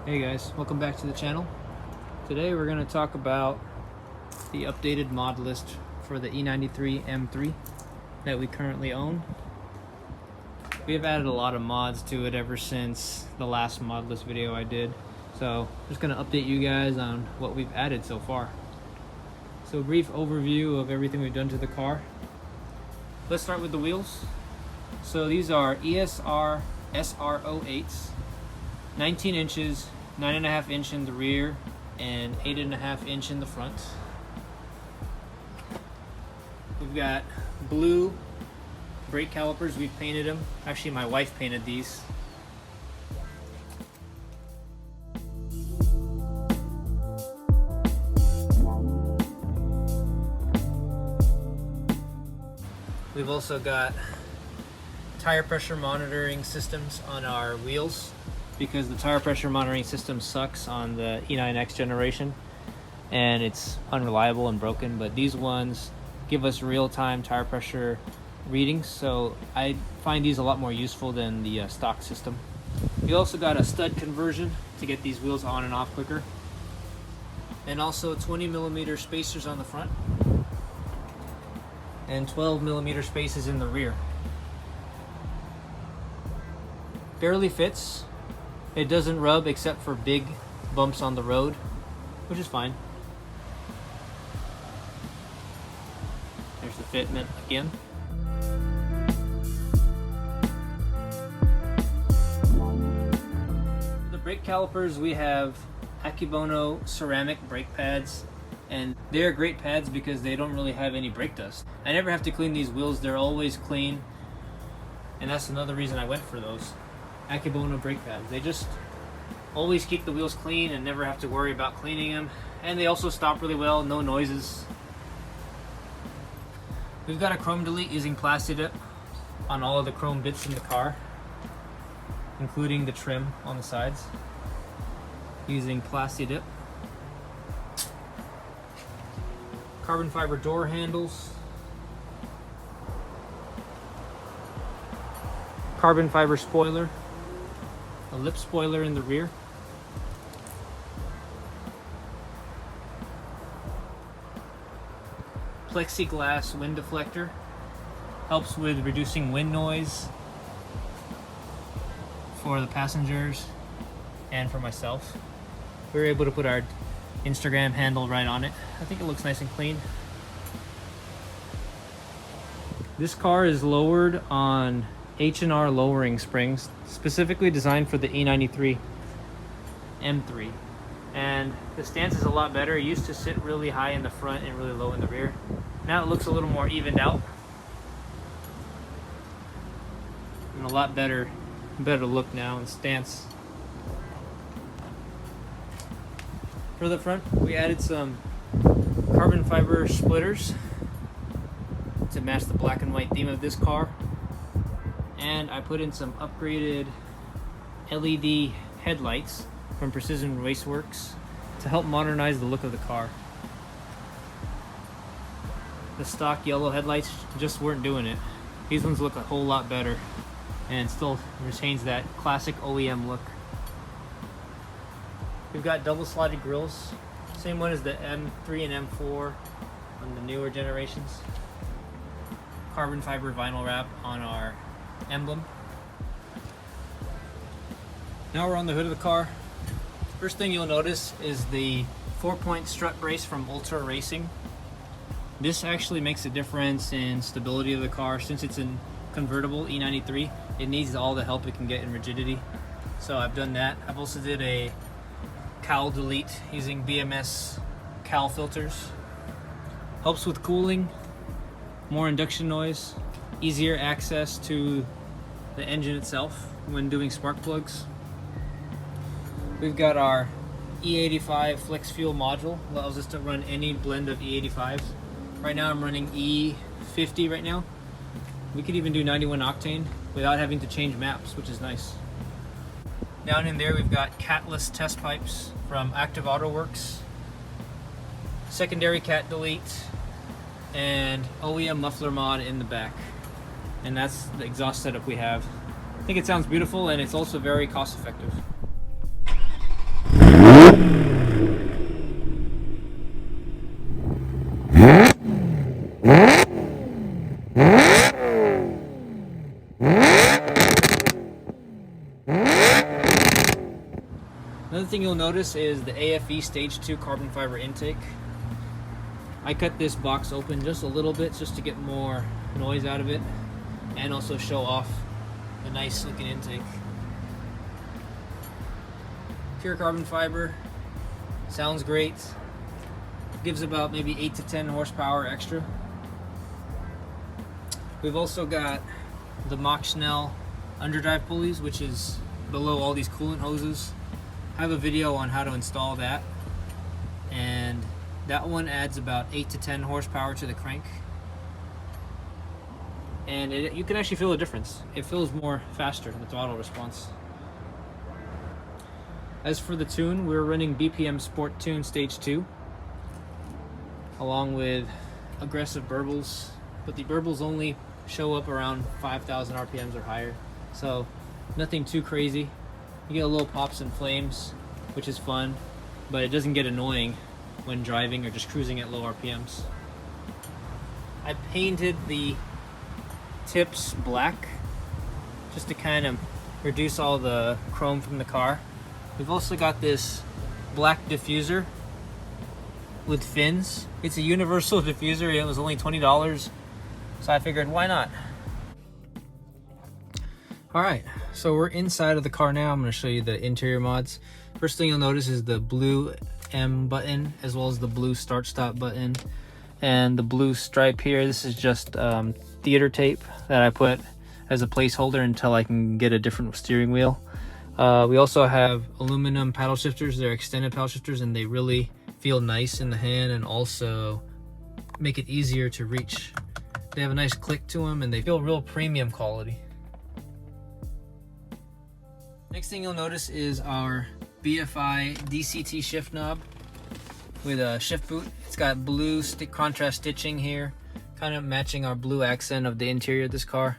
Hey guys, welcome back to the channel. Today we're going to talk about the updated mod list for the E93 M3 that we currently own. We have added a lot of mods to it ever since the last mod list video I did. So I'm just going to update you guys on what we've added so far. So a brief overview of everything we've done to the car. Let's start with the wheels. So these are ESR SR08s, 19 inches, 9.5 inch in the rear, and 8.5 inch in the front. We've got blue brake calipers. We've painted them. Actually, my wife painted these. We've also got tire pressure monitoring systems on our wheels, because the tire pressure monitoring system sucks on the E93 generation and it's unreliable and broken, but these ones give us real-time tire pressure readings, so I find these a lot more useful than the stock system. We also got a stud conversion to get these wheels on and off quicker, and also 20mm spacers on the front and 12mm spaces in the rear. Barely fits. It doesn't rub except for big bumps on the road, which is fine. There's the fitment again. For the brake calipers, we have Akebono ceramic brake pads, and they're great pads because they don't really have any brake dust. I never have to clean these wheels, they're always clean, and that's another reason I went for those Akebono brake pads. They just always keep the wheels clean and never have to worry about cleaning them, and they also stop really well, no noises. We've got a chrome delete using Plasti-Dip on all of the chrome bits in the car, including the trim on the sides, using Plasti-Dip. Carbon fiber door handles, carbon fiber spoiler, a lip spoiler in the rear, plexiglass wind deflector, helps with reducing wind noise for the passengers and for myself. We were able to put our Instagram handle right on it. I think it looks nice and clean. This car is lowered on H&R lowering springs, specifically designed for the E93 M3, and the stance is a lot better. It used to sit really high in the front and really low in the rear. Now it looks a little more evened out and a lot better look now in stance. For the front, we added some carbon fiber splitters to match the black and white theme of this car. And I put in some upgraded LED headlights from Precision Raceworks to help modernize the look of the car. The stock yellow headlights just weren't doing it. These ones look a whole lot better and still retains that classic OEM look. We've got double slotted grills, same one as the M3 and M4 on the newer generations. Carbon fiber vinyl wrap on our emblem. Now we're on the hood of the car. First thing you'll notice is the 4-point strut brace from Ultra Racing. This actually makes a difference in stability of the car. Since it's a convertible E93, it needs all the help it can get in rigidity. So I've done that. I've also did a cowl delete using BMS cowl filters. Helps with cooling, more induction noise, easier access to the engine itself when doing spark plugs. We've got our E85 flex fuel module, allows us to run any blend of E85s. Right now I'm running E50 right now. We could even do 91 octane without having to change maps, which is nice. Down in there we've got catless test pipes from Active Auto Works, secondary cat delete, and OEM muffler mod in the back. And that's the exhaust setup we have. I think it sounds beautiful, and it's also very cost effective. Another thing you'll notice is the AFE Stage 2 carbon fiber intake. I cut this box open just a little bit just to get more noise out of it and also show off the nice looking intake. Pure carbon fiber, sounds great, gives about maybe 8 to 10 horsepower extra. We've also got the Mach Schnell underdrive pulleys, which is below all these coolant hoses. I have a video on how to install that, and that one adds about 8 to 10 horsepower to the crank, and you can actually feel a difference. It feels more faster, the throttle response. As for the tune, we're running BPM Sport Tune Stage 2 along with aggressive burbles, but the burbles only show up around 5,000 RPMs or higher, so nothing too crazy. You get a little pops and flames, which is fun, but it doesn't get annoying when driving or just cruising at low RPMs. I painted the tips black just to kind of reduce all the chrome from the car. We've also got this black diffuser with fins. It's a universal diffuser. It was only $20, so I figured, why not? All right, so we're inside of the car now. I'm going to show you the interior mods. First thing you'll notice is the blue M button, as well as the blue start stop button and the blue stripe here. This is just theater tape that I put as a placeholder until I can get a different steering wheel. We also have aluminum paddle shifters. They're extended paddle shifters, and they really feel nice in the hand and also make it easier to reach. They have a nice click to them, and they feel real premium quality. Next thing you'll notice is our BFI DCT shift knob with a shift boot. It's got blue contrast stitching here, kind of matching our blue accent of the interior of this car.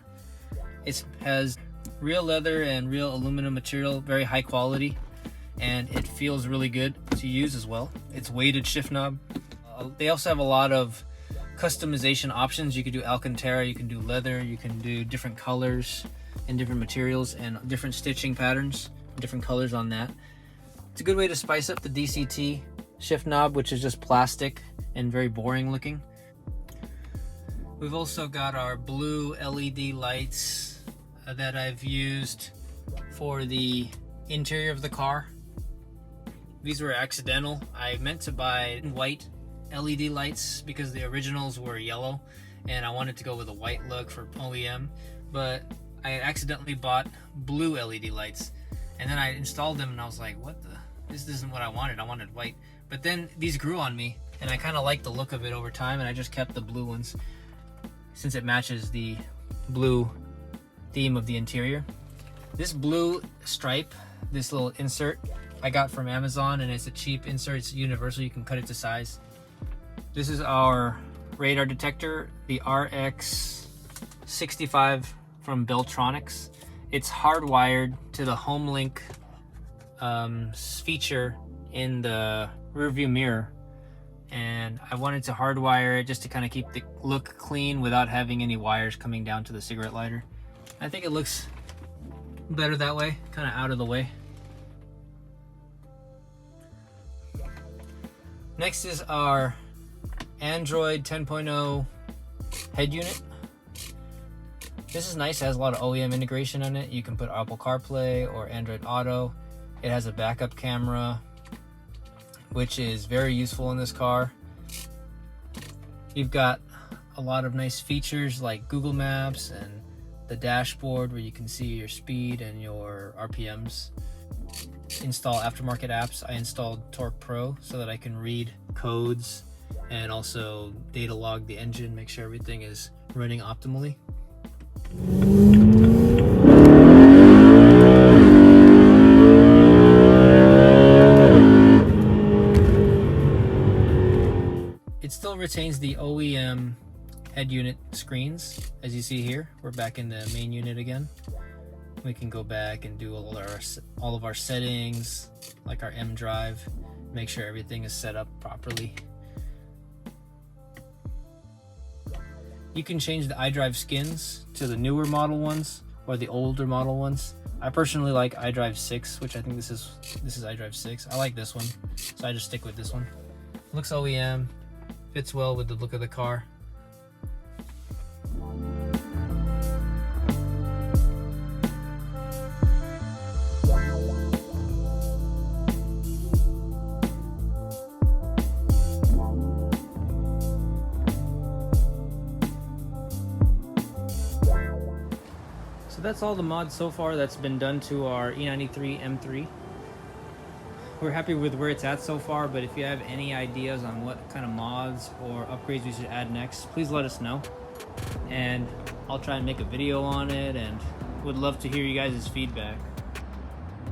It has real leather and real aluminum material, very high quality, and it feels really good to use as well. It's weighted shift knob. They also have a lot of customization options. You can do Alcantara, you can do leather, you can do different colors and different materials and different stitching patterns, different colors on that. It's a good way to spice up the DCT shift knob, which is just plastic and very boring looking. We've also got our blue LED lights that I've used for the interior of the car. These were accidental. I meant to buy white LED lights because the originals were yellow and I wanted to go with a white look for OEM, but I accidentally bought blue LED lights, and then I installed them and I was like, what the? This isn't what I wanted. I wanted white. But then these grew on me and I kind of liked the look of it over time, and I just kept the blue ones since it matches the blue theme of the interior. This blue stripe, this little insert, I got from Amazon, and it's a cheap insert. It's universal. You can cut it to size. This is our radar detector, the RX65 from Beltronics. It's hardwired to the HomeLink feature in the rearview mirror, and I wanted to hardwire it just to kind of keep the look clean without having any wires coming down to the cigarette lighter. I think it looks better that way, kind of out of the way. Next is our Android 10.0 head unit. This is nice. It has a lot of OEM integration on it. You can put Apple CarPlay or Android Auto. It has a backup camera, which is very useful in this car. You've got a lot of nice features like Google Maps and the dashboard where you can see your speed and your RPMs. Install aftermarket apps. I installed Torque Pro so that I can read codes and also data log the engine, make sure everything is running optimally. It still retains the OEM head unit screens. As you see here, we're back in the main unit again. We can go back and do all of our settings, like our M drive, make sure everything is set up properly. You can change the iDrive skins to the newer model ones or the older model ones. I personally like iDrive 6, which I think this is iDrive 6. I like this one, so I just stick with this one. Looks OEM, fits well with the look of the car. So that's all the mods so far that's been done to our E93 M3. We're happy with where it's at so far, but if you have any ideas on what kind of mods or upgrades we should add next, please let us know. And I'll try and make a video on it, and would love to hear you guys' feedback.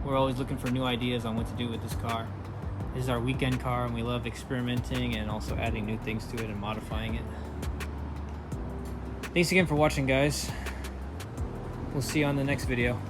We're always looking for new ideas on what to do with this car. This is our weekend car, and we love experimenting and also adding new things to it and modifying it. Thanks again for watching, guys. We'll see you on the next video.